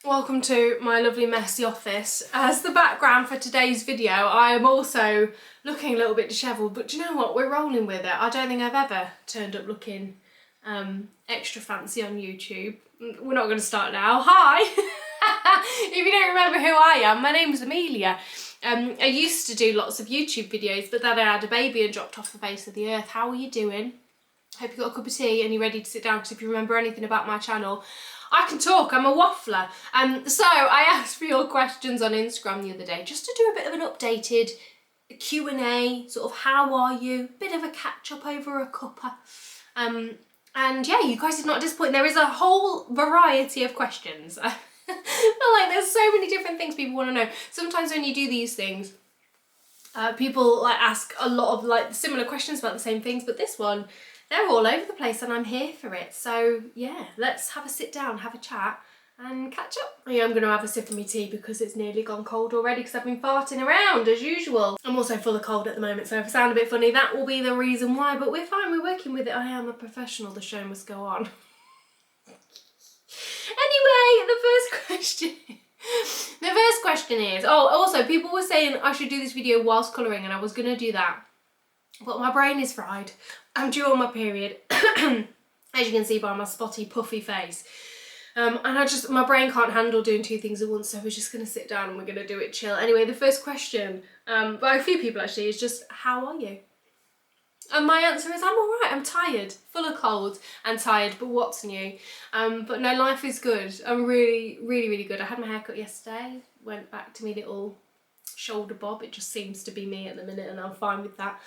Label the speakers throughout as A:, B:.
A: Welcome to my lovely messy office. As the background for today's video, I am also looking a little bit dishevelled, but do you know what? We're rolling with it. I don't think I've ever turned up looking extra fancy on YouTube. We're not going to start now. Hi! If you don't remember who I am, my name's Amelia. I used to do lots of YouTube videos, but then I had a baby and dropped off the face of the earth. How are you doing? Hope you got a cup of tea and you're ready to sit down, because if you remember anything about my channel, I can talk, I'm a waffler. So I asked for your questions on Instagram the other day, just to do a bit of an updated Q&A, sort of how are you, bit of a catch up over a cuppa. And yeah, you guys did not disappoint. There is a whole variety of questions. I feel like there's so many different things people want to know. Sometimes when you do these things, people like ask a lot of like similar questions about the same things, but this one, they're all over the place and I'm here for it. So yeah, let's have a sit down, have a chat and catch up. Yeah, I'm going to have a sip of my tea because it's nearly gone cold already because I've been farting around as usual. I'm also full of cold at the moment, so if I sound a bit funny, that will be the reason why, but we're fine, we're working with it. I am a professional, the show must go on. Anyway, the first question is, oh, also people were saying I should do this video whilst colouring, and I was going to do that, but my brain is fried. I'm due on my period, as you can see by my spotty, puffy face. And my brain can't handle doing two things at once, so we're just going to sit down and we're going to do it chill. Anyway, the first question, by a few people actually, is just, how are you? And my answer is, I'm alright, I'm tired, full of cold and tired, but what's new? But no, life is good. I'm really, really, really good. I had my hair cut yesterday, went back to my little shoulder bob. It just seems to be me at the minute and I'm fine with that.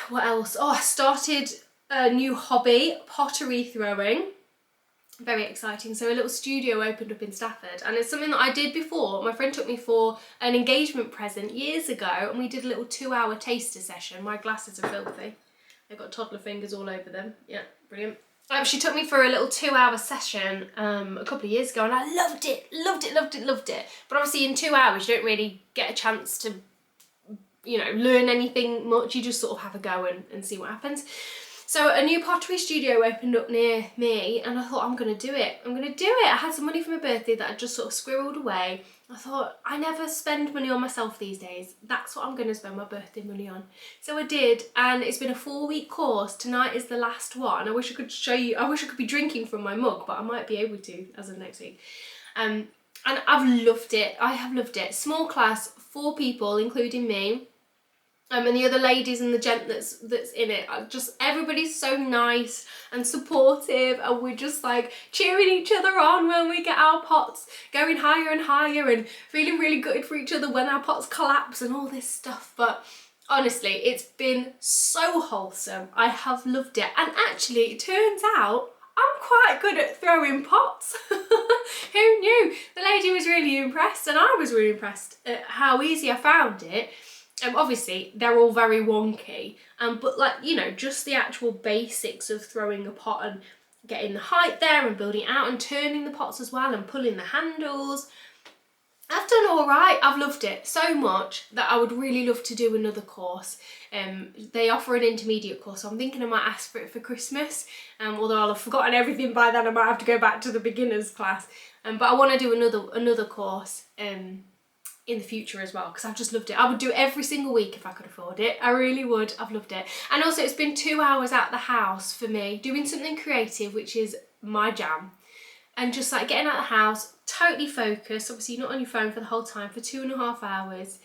A: What else? Oh, I started a new hobby, pottery throwing. Very exciting. So a little studio opened up in Stafford, and it's something that I did before. My friend took me for an engagement present years ago and we did a little 2-hour taster session. My glasses are filthy. They've got toddler fingers all over them. Yeah, brilliant. She took me for a little 2-hour session a couple of years ago and I loved it. But obviously in 2 hours you don't really get a chance to, you know, learn anything much. You just sort of have a go and see what happens. So a new pottery studio opened up near me and I thought, I'm going to do it. I had some money for my birthday that I just sort of squirreled away. I thought, I never spend money on myself these days. That's what I'm going to spend my birthday money on. So I did, and it's been a 4-week course. Tonight is the last one. I wish I could show you, I wish I could be drinking from my mug, but I might be able to as of next week. And I've loved it. I have loved it. Small class, 4 people, including me. And the other ladies and the gent that's in it, just everybody's so nice and supportive, and we're just like cheering each other on when we get our pots going higher and higher and feeling really good for each other when our pots collapse and all this stuff. But honestly, it's been so wholesome. I have loved it, and actually it turns out I'm quite good at throwing pots. Who knew? The lady was really impressed and I was really impressed at how easy I found it. Obviously they're all very wonky, but like, you know, just the actual basics of throwing a pot and getting the height there and building it out and turning the pots as well and pulling the handles. I've done all right. I've loved it so much that I would really love to do another course. They offer an intermediate course, so I'm thinking I might ask for it for Christmas, although I'll have forgotten everything by then. I might have to go back to the beginners class, but I want to do another course in the future as well, because I've just loved it. I would do it every single week if I could afford it. I really would. I've loved it. And also it's been 2 hours out the house for me, doing something creative, which is my jam. And just like getting out of the house, totally focused, obviously not on your phone for the whole time, for 2.5 hours.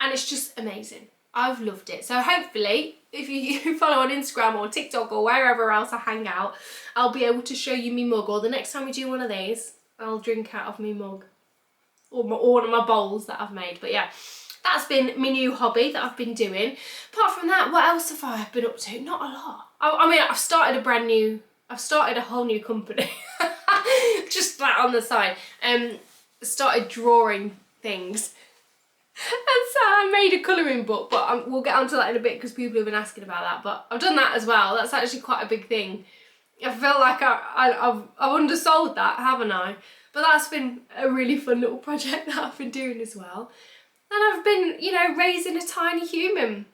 A: And it's just amazing. I've loved it. So hopefully, if you follow on Instagram or TikTok or wherever else I hang out, I'll be able to show you me mug, or the next time we do one of these, I'll drink out of me mug. Or one of my bowls that I've made. But yeah, that's been my new hobby that I've been doing. Apart from that, what else have I been up to? Not a lot. I mean, I've started a whole new company. Just that on the side. Started drawing things. And so I made a colouring book, but we'll get onto that in a bit because people have been asking about that. But I've done that as well. That's actually quite a big thing. I feel like I've undersold that, haven't I? But that's been a really fun little project that I've been doing as well. And I've been, you know, raising a tiny human.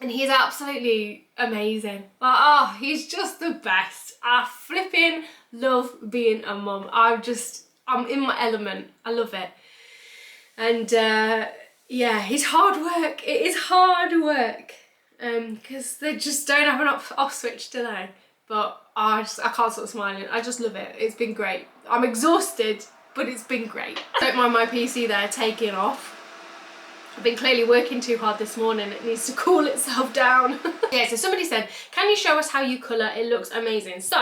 A: And he's absolutely amazing. Like, oh, he's just the best. I flipping love being a mum. I'm in my element. I love it. And yeah, it's hard work. It is hard work. Because they just don't have an off switch today. But I can't stop smiling. I just love it. It's been great. I'm exhausted, but it's been great. Don't mind my PC there taking off. I've been clearly working too hard this morning. It needs to cool itself down. Yeah, so somebody said, can you show us how you colour? It looks amazing. So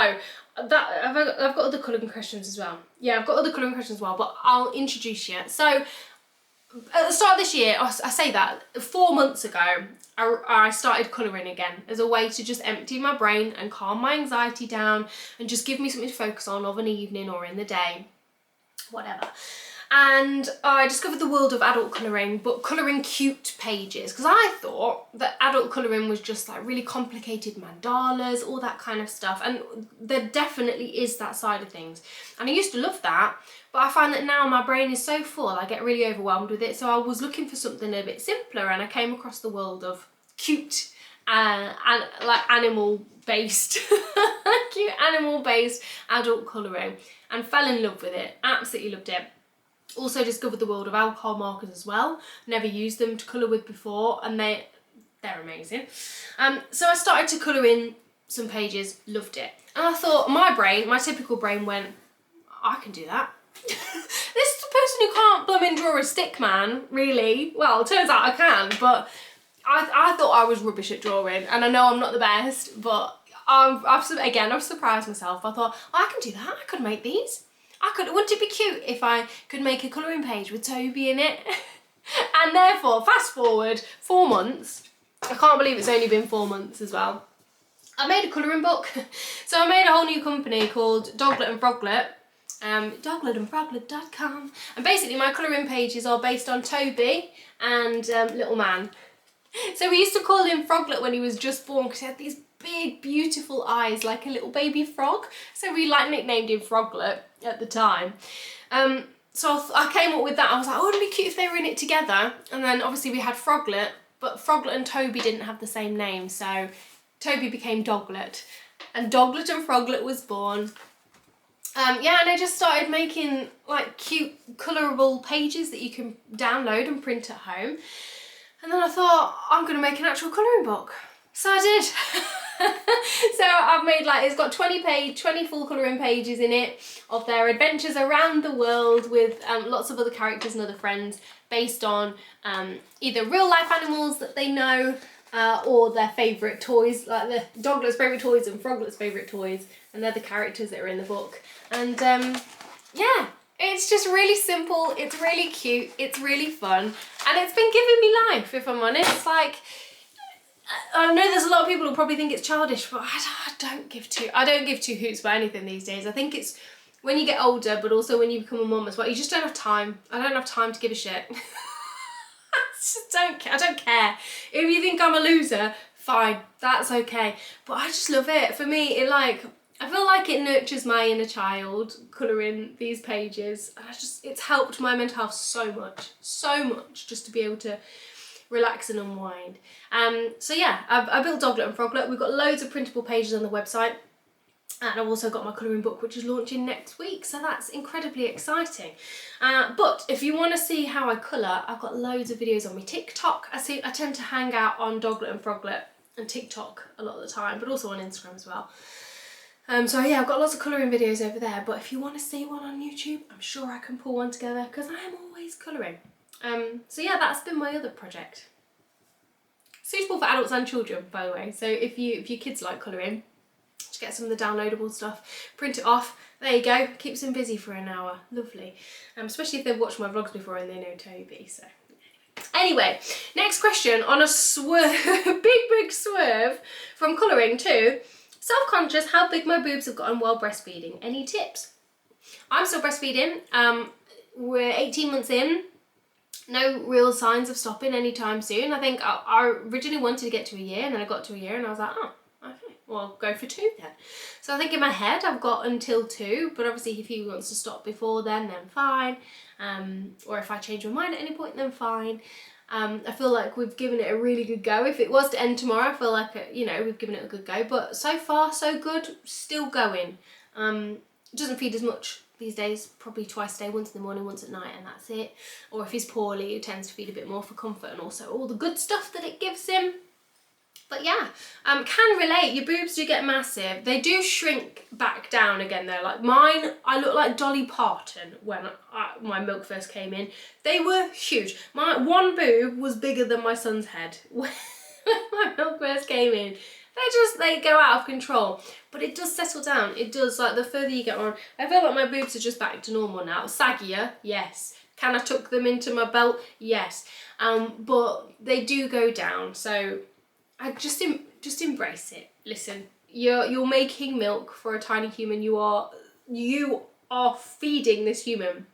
A: I've got other colouring questions as well. Yeah, I've got other colouring questions as well, but I'll introduce you. So at the start of this year, I say that 4 months ago, I started colouring again as a way to just empty my brain and calm my anxiety down and just give me something to focus on of an evening or in the day, whatever. And I discovered the world of adult colouring, but colouring cute pages, because I thought that adult colouring was just like really complicated mandalas, all that kind of stuff, and there definitely is that side of things. And I used to love that, but I find that now my brain is so full, I get really overwhelmed with it, so I was looking for something a bit simpler, and I came across the world of cute and like animal-based, cute animal-based adult colouring, and fell in love with it, absolutely loved it. Also discovered the world of alcohol markers as well. Never used them to colour with before, and they're amazing. So I started to colour in some pages, loved it. And I thought, my typical brain went, I can do that. This is the person who can't blooming draw a stick man, really. Well, it turns out I can, but I thought I was rubbish at drawing, and I know I'm not the best, but I've surprised myself. I thought, I can do that, I could make these. Wouldn't it be cute if I could make a colouring page with Toby in it? And therefore, fast forward 4 months. I can't believe it's only been 4 months as well. I made a colouring book. So I made a whole new company called Doglet and Froglet. Dogletandfroglet.com. And basically my colouring pages are based on Toby and Little Man. So we used to call him Froglet when he was just born because he had these big beautiful eyes like a little baby frog, so we like nicknamed him Froglet at the time. So I came up with that. I was like, oh, it'd be cute if they were in it together. And then obviously we had Froglet, but Froglet and Toby didn't have the same name, so Toby became Doglet, and Doglet and Froglet was born. Yeah, and I just started making like cute colourable pages that you can download and print at home. And then I thought, I'm going to make an actual colouring book. So I did. So I've made like, it's got 20 full colouring pages in it of their adventures around the world with lots of other characters and other friends based on either real life animals that they know or their favourite toys, like the Doglet's favourite toys and Froglet's favourite toys, and they're the characters that are in the book. And yeah, it's just really simple, it's really cute, it's really fun, and it's been giving me life, if I'm honest. Like, I know there's a lot of people who probably think it's childish, but I don't give two hoots about anything these days. I think it's when you get older, but also when you become a mum as well, you just don't have time. I don't have time to give a shit. I don't care. If you think I'm a loser, fine, that's okay. But I just love it. For me, I feel like it nurtures my inner child, colouring these pages. And it's helped my mental health so much, just to be able to relax and unwind. So yeah, I built Doglet and Froglet. We've got loads of printable pages on the website, and I've also got my colouring book, which is launching next week, so that's incredibly exciting. But if you want to see how I colour, I've got loads of videos on my TikTok. I tend to hang out on Doglet and Froglet and TikTok a lot of the time, but also on Instagram as well. So yeah, I've got lots of colouring videos over there, but if you want to see one on YouTube, I'm sure I can pull one together because I am always colouring. So yeah, that's been my other project. Suitable for adults and children, by the way. So if your kids like colouring, just get some of the downloadable stuff, print it off. There you go. Keeps them busy for an hour. Lovely. Especially if they've watched my vlogs before and they know Toby. So anyway, next question on a swerve, big swerve from colouring to self-conscious. How big my boobs have gotten while breastfeeding. Any tips? I'm still breastfeeding. We're 18 months in. No real signs of stopping anytime soon. I think I originally wanted to get to a year, and then I got to a year and I was like, oh, okay, well, I'll go for 2 then. So I think in my head I've got until 2, but obviously if he wants to stop before then fine. Or if I change my mind at any point, then fine. I feel like we've given it a really good go. If it was to end tomorrow, I feel like, we've given it a good go, but so far so good, still going. It doesn't feed as much these days, probably twice a day, once in the morning, once at night, and that's it. Or if he's poorly, he tends to feed a bit more for comfort and also all the good stuff that it gives him. But yeah, can relate. Your boobs do get massive. They do shrink back down again though. Like mine, I look like Dolly Parton when my milk first came in. They were huge. My one boob was bigger than my son's head when my milk first came in. They go out of control. But it does settle down. It does, like the further you get on. I feel like my boobs are just back to normal now. Saggier, yes. Can I tuck them into my belt? Yes. But they do go down. So I just embrace it. Listen, you're making milk for a tiny human. You are feeding this human.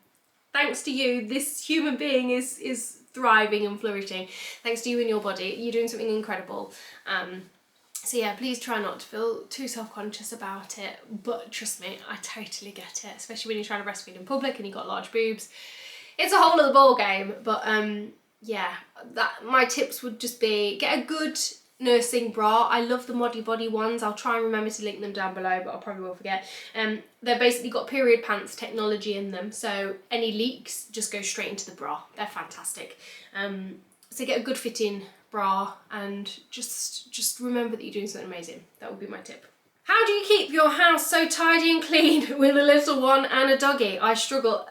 A: Thanks to you, this human being is thriving and flourishing. Thanks to you and your body, you're doing something incredible. So yeah, please try not to feel too self-conscious about it. But trust me, I totally get it, especially when you're trying to breastfeed in public and you've got large boobs. It's a whole other ball game. But yeah, my tips would just be get a good nursing bra. I love the Moddy Body ones. I'll try and remember to link them down below, but I probably will forget. They're basically got period pants technology in them, so any leaks just go straight into the bra. They're fantastic. So get a good fitting bra and just remember that you're doing something amazing. That would be my tip. How do you keep your house so tidy and clean with a little one and a doggy? I struggle.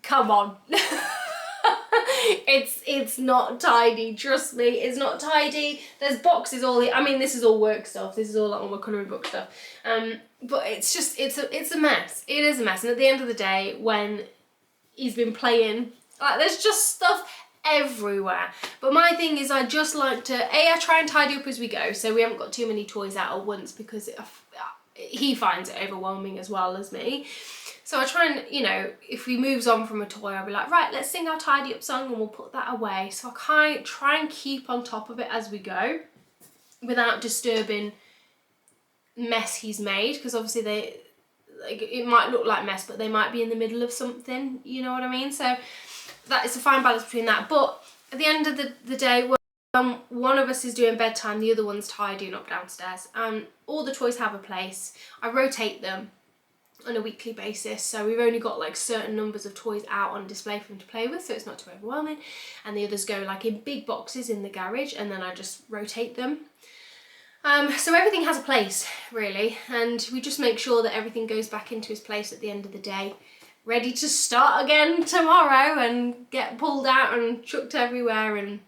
A: Come on. It's not tidy, trust me, it's not tidy. There's boxes I mean, this is all work stuff, this is all like all my colouring book stuff, but it's a mess. It is a mess, and at the end of the day, when he's been playing, like there's just stuff everywhere. But my thing is, I just like to I try and tidy up as we go, so we haven't got too many toys out at once, because he finds it overwhelming as well as me. So I try and, you know, if he moves on from a toy, I'll be like, right, let's sing our tidy up song and we'll put that away. So I try and keep on top of it as we go without disturbing mess he's made, because obviously it might look like mess, but they might be in the middle of something, you know what I mean? So that is a fine balance between that. But at the end of the day, when one of us is doing bedtime, the other one's tidying up downstairs, and all the toys have a place. I rotate them on a weekly basis, so we've only got like certain numbers of toys out on display for him to play with, so it's not too overwhelming, and the others go like in big boxes in the garage, and then I just rotate them. So everything has a place really, and we just make sure that everything goes back into its place at the end of the day, ready to start again tomorrow and get pulled out and chucked everywhere. And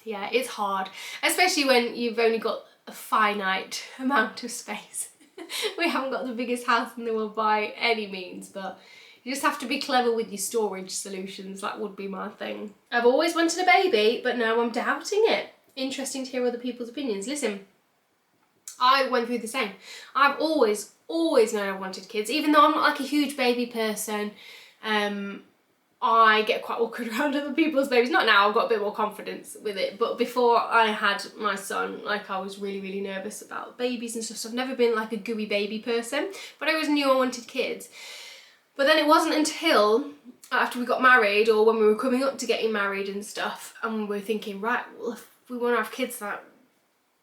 A: yeah, it's hard, especially when you've only got a finite amount of space. We haven't got the biggest house in the world by any means, but you just have to be clever with your storage solutions. That would be my thing. I've always wanted a baby, but now I'm doubting it. Interesting to hear other people's opinions. Listen, I went through the same. I've always known I wanted kids, even though I'm not like a huge baby person. I get quite awkward around other people's babies. Not now, I've got a bit more confidence with it, but before I had my son, like I was really nervous about babies and stuff, so I've never been like a gooey baby person, but I always knew I wanted kids. But then it wasn't until after we got married, or when we were coming up to getting married and stuff, and we were thinking, right, well, if we want to have kids, that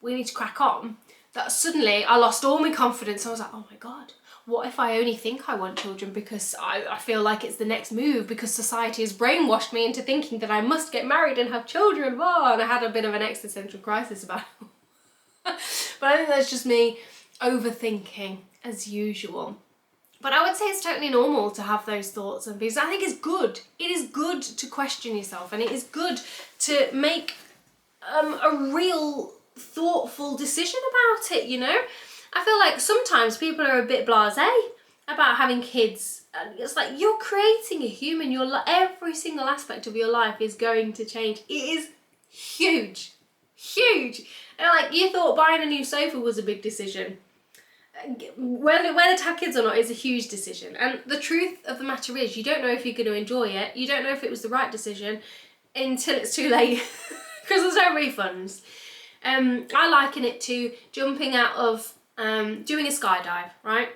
A: we need to crack on, that suddenly I lost all my confidence. I was like, oh my God, what if I only think I want children because I feel like it's the next move, because society has brainwashed me into thinking that I must get married and have children. Whoa, and I had a bit of an existential crisis about it. But I think that's just me overthinking as usual. But I would say it's totally normal to have those thoughts and things. I think it's good. It is good to question yourself, and it is good to make a real thoughtful decision about it, you know? I feel like sometimes people are a bit blasé about having kids, and it's like, you're creating a human. Every single aspect of your life is going to change. It is huge. And like, you thought buying a new sofa was a big decision. Whether to have kids or not is a huge decision, and the truth of the matter is, you don't know if you're going to enjoy it. You don't know if it was the right decision until it's too late, because there's no refunds. I liken it to jumping out of doing a skydive, right?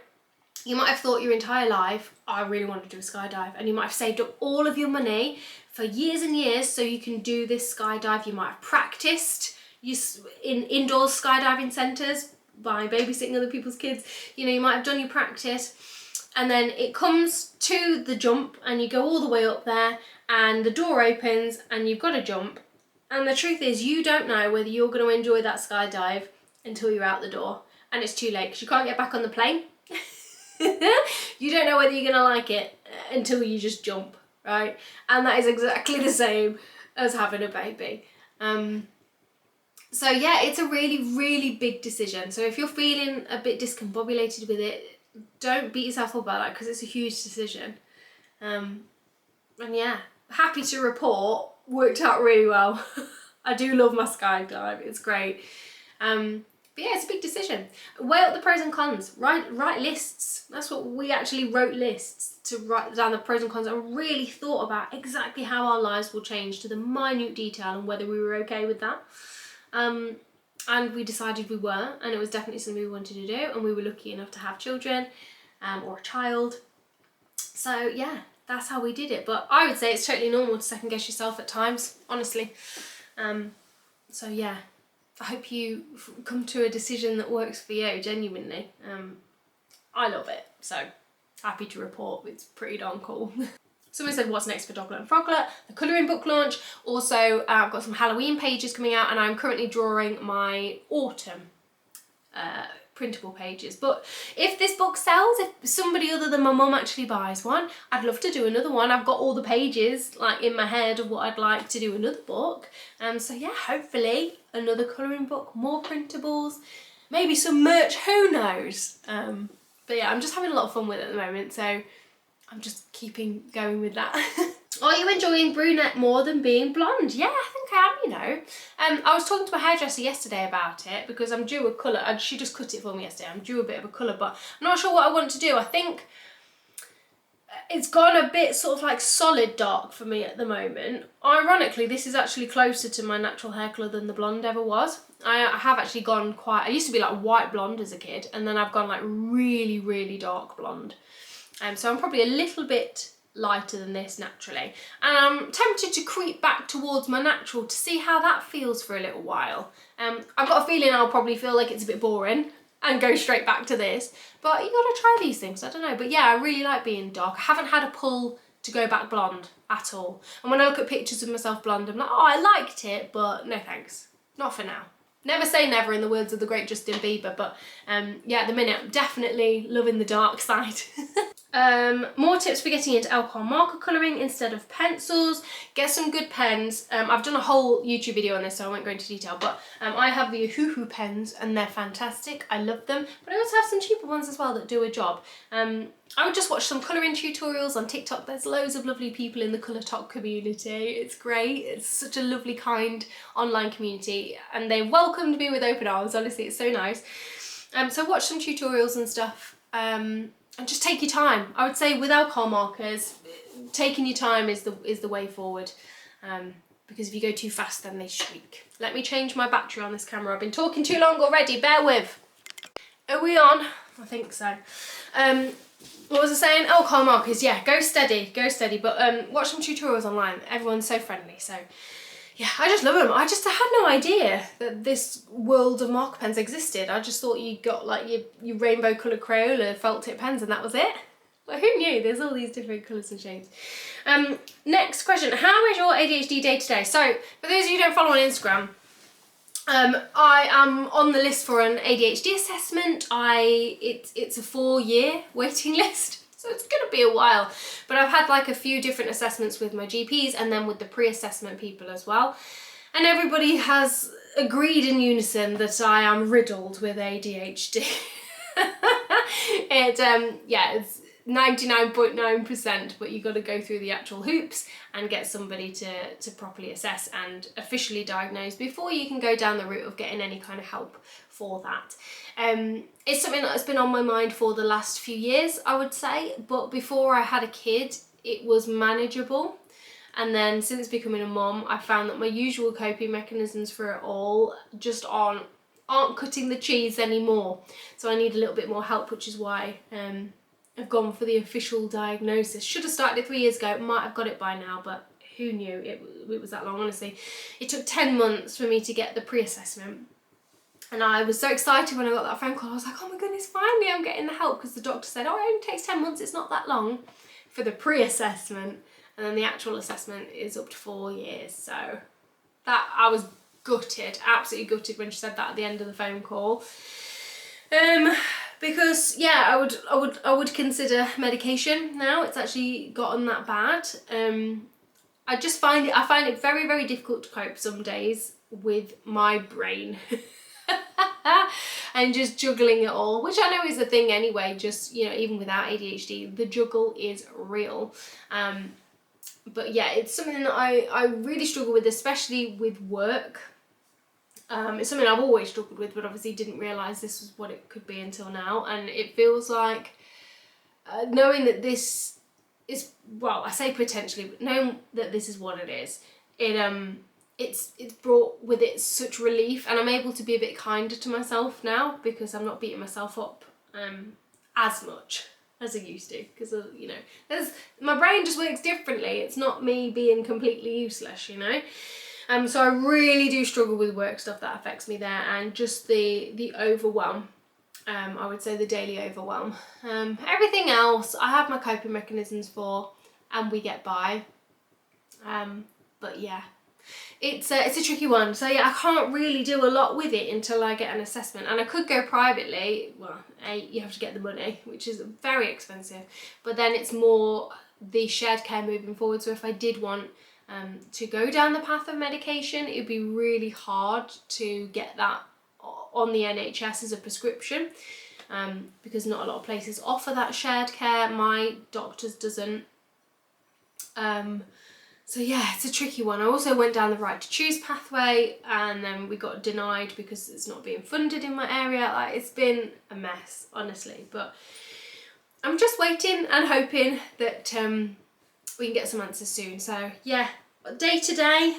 A: You might have thought your entire life, I really want to do a skydive, and you might have saved up all of your money for years and years so you can do this skydive. You might have practiced in indoor skydiving centres by babysitting other people's kids. You know, you might have done your practice and then it comes to the jump and you go all the way up there and the door opens and you've got to jump. And the truth is, you don't know whether you're going to enjoy that skydive until you're out the door, and it's too late because you can't get back on the plane. You don't know whether you're going to like it until you just jump, right? And that is exactly the same as having a baby. So yeah, it's a really, really big decision. So if you're feeling a bit discombobulated with it, don't beat yourself up about that because it's a huge decision. And yeah, happy to report, worked out really well. I do love my skydive, it's great. But yeah, it's a big decision. Weigh up the pros and cons, write lists. That's what we actually wrote, lists to write down the pros and cons, and really thought about exactly how our lives will change to the minute detail and whether we were okay with that. And we decided we were, and it was definitely something we wanted to do, and we were lucky enough to have children, or a child. So yeah, that's how we did it. But I would say it's totally normal to second guess yourself at times, honestly. So yeah, I hope you come to a decision that works for you, genuinely. I love it, so happy to report it's pretty darn cool. Someone said, what's next for Doglet and Froglet? The colouring book launch. Also, I've got some Halloween pages coming out, and I'm currently drawing my autumn printable pages. But if this book sells, if somebody other than my mum actually buys one, I'd love to do another one. I've got all the pages like in my head of what I'd like to do another book. So yeah, hopefully another colouring book, more printables, maybe some merch, who knows? But yeah, I'm just having a lot of fun with it at the moment, so I'm just keeping going with that. Are you enjoying brunette more than being blonde? Yeah, I think I am, you know. I was talking to my hairdresser yesterday about it because I'm due a colour. She just cut it for me yesterday. I'm due a bit of a colour, but I'm not sure what I want to do. I think it's gone a bit sort of like solid dark for me at the moment. Ironically, this is actually closer to my natural hair colour than the blonde ever was. I have actually gone quite, I used to be like white blonde as a kid, and then I've gone like really, really dark blonde. So I'm probably a little bit lighter than this naturally, and I'm tempted to creep back towards my natural to see how that feels for a little while. I've got a feeling I'll probably feel like it's a bit boring and go straight back to this, but you gotta try these things, I don't know. But yeah, I really like being dark. I haven't had a pull to go back blonde at all, and when I look at pictures of myself blonde, I'm like, oh, I liked it, but no thanks, not for now. Never say never, in the words of the great Justin Bieber, but yeah, at the minute I'm definitely loving the dark side. More tips for getting into alcohol marker colouring instead of pencils. Get some good pens. I've done a whole YouTube video on this, so I won't go into detail, but I have the Hoo pens and they're fantastic. I love them, but I also have some cheaper ones as well that do a job. I would just watch some colouring tutorials on TikTok. There's loads of lovely people in the Colour Talk community. It's great. It's such a lovely, kind online community, and they welcomed me with open arms. Honestly, it's so nice. So watch some tutorials and stuff. And just take your time. I would say with alcohol markers, taking your time is the way forward. Because if you go too fast, then they shriek. Let me change my battery on this camera. I've been talking too long already. Bear with. Are we on? I think so. What was I saying? Alcohol markers. Yeah, go steady, but watch some tutorials online. Everyone's so friendly, so yeah, I just love them. I had no idea that this world of marker pens existed. I just thought you got like your rainbow coloured Crayola felt tip pens and that was it. Like, who knew? There's all these different colours and shades. Next question. How is your ADHD day to day? So, for those of you who don't follow on Instagram, I am on the list for an ADHD assessment. It's a 4-year waiting list, so it's gonna be a while. But I've had like a few different assessments with my GPs and then with the pre-assessment people as well. And everybody has agreed in unison that I am riddled with ADHD. It's 99.9%, but you got to go through the actual hoops and get somebody to properly assess and officially diagnose before you can go down the route of getting any kind of help for that. It's something that's been on my mind for the last few years, I would say, but before I had a kid, it was manageable. And then since becoming a mum, I found that my usual coping mechanisms for it all just aren't cutting the cheese anymore. So I need a little bit more help, which is why I've gone for the official diagnosis. Should have started it 3 years ago, might have got it by now, but who knew it was that long, honestly. It took 10 months for me to get the pre-assessment. And I was so excited when I got that phone call. I was like, oh my goodness, finally I'm getting the help, because the doctor said, oh, it only takes 10 months, it's not that long for the pre-assessment. And then the actual assessment is up to 4 years. So that, I was gutted, absolutely gutted when she said that at the end of the phone call. Because yeah, I would consider medication now. It's actually gotten that bad. I find it very, very difficult to cope some days with my brain. And just juggling it all, which I know is a thing anyway, just, you know, even without ADHD, the juggle is real. But yeah, it's something that I really struggle with, especially with work. It's something I've always struggled with, but obviously didn't realise this was what it could be until now. And it feels like, knowing that this is, well, I say potentially, but knowing that this is what it is, it's brought with it such relief, and I'm able to be a bit kinder to myself now, because I'm not beating myself up as much as I used to, because you know, my brain just works differently. It's not me being completely useless, you know. So I really do struggle with work stuff that affects me there, and just the overwhelm. I would say the daily overwhelm. Everything else I have my coping mechanisms for, and we get by. But yeah, it's a tricky one. So yeah, I can't really do a lot with it until I get an assessment, and I could go privately. Well, you have to get the money, which is very expensive, but then it's more the shared care moving forward. So if I did want to go down the path of medication, it'd be really hard to get that on the NHS as a prescription, because not a lot of places offer that shared care. My doctor's doesn't. So yeah, it's a tricky one. I also went down the right to choose pathway, and then we got denied because it's not being funded in my area. Like, it's been a mess, honestly, but I'm just waiting and hoping that we can get some answers soon. So yeah, day to day,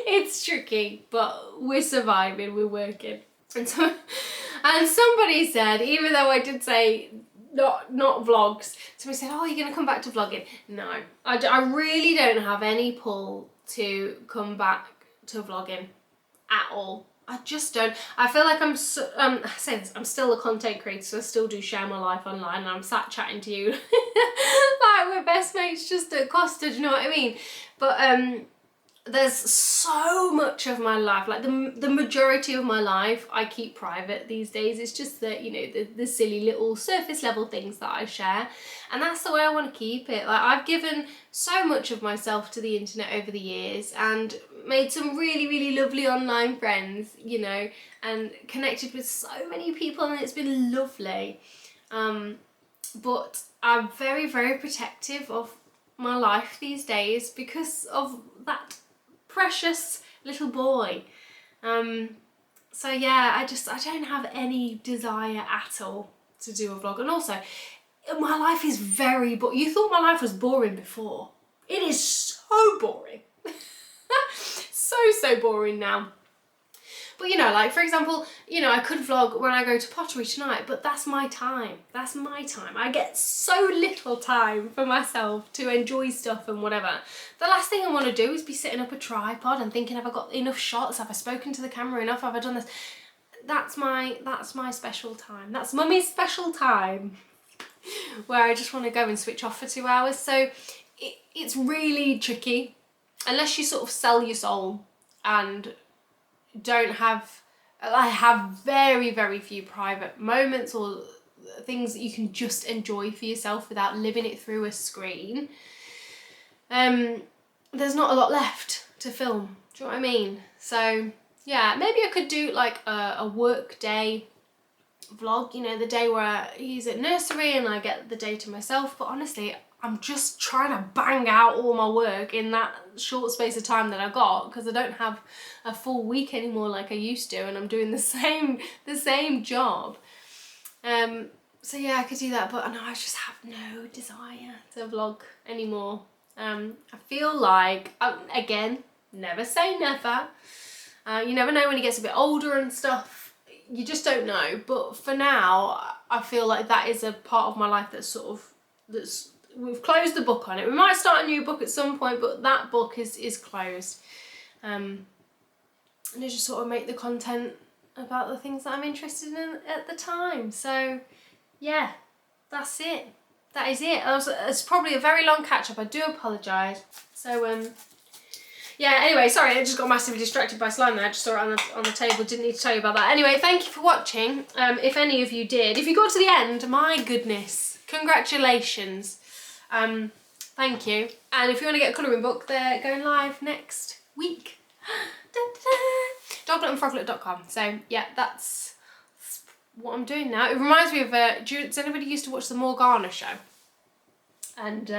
A: it's tricky, but we're surviving, we're working. And somebody said, even though I did say not vlogs, somebody said, oh, you're going to come back to vlogging. No, I really don't have any pull to come back to vlogging at all. I just don't. I feel like I say this, I'm still a content creator, so I still do share my life online, and I'm sat chatting to you like we're best mates just at Costa, do you know what I mean? But there's so much of my life, like the majority of my life I keep private these days. It's just that, you know, the silly little surface level things that I share, and that's the way I want to keep it. Like, I've given so much of myself to the internet over the years, and made some really, really lovely online friends, you know, and connected with so many people, and it's been lovely. But I'm very, very protective of my life these days because of that precious little boy. So yeah, I don't have any desire at all to do a vlog. And also, my life is very you thought my life was boring before. It is so boring. so boring now. But, you know, like, for example, you know, I could vlog when I go to pottery tonight, but that's my time. That's my time. I get so little time for myself to enjoy stuff and whatever. The last thing I want to do is be setting up a tripod and thinking, have I got enough shots? Have I spoken to the camera enough? Have I done this? That's my special time. That's mummy's special time where I just want to go and switch off for 2 hours. So it's really tricky unless you sort of sell your soul and I have very, very few private moments or things that you can just enjoy for yourself without living it through a screen. There's not a lot left to film. Do you know what I mean? So yeah, maybe I could do like a work day vlog, you know, the day where he's at nursery and I get the day to myself. But honestly, I'm just trying to bang out all my work in that short space of time that I got, because I don't have a full week anymore like I used to, and I'm doing the same job. So yeah, I could do that, but no, I just have no desire to vlog anymore. I feel like, again, never say never. You never know when he gets a bit older and stuff. You just don't know. But for now, I feel like that is a part of my life we've closed the book on it. We might start a new book at some point, but that book is closed. and I just sort of make the content about the things that I'm interested in at the time. So yeah, that's it. That is it. It's probably a very long catch up. I do apologise. So yeah, anyway, sorry, I just got massively distracted by slime there. I just saw it on the table, didn't need to tell you about that. Anyway, thank you for watching. If any of you did. If you got to the end, my goodness, congratulations. Thank you. And if you want to get a colouring book, they're going live next week. Doglet&froglet.com. So yeah, that's what I'm doing now. It reminds me of, does anybody used to watch the Morgana show? And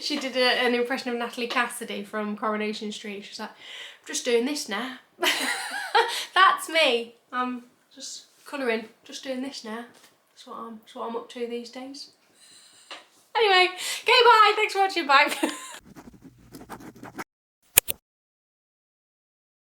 A: she did an impression of Natalie Cassidy from Coronation Street. She's like, I'm just doing this now. That's me. I'm just colouring, just doing this now. That's what I'm up to these days. Anyway, okay, bye. Thanks for watching. Bye.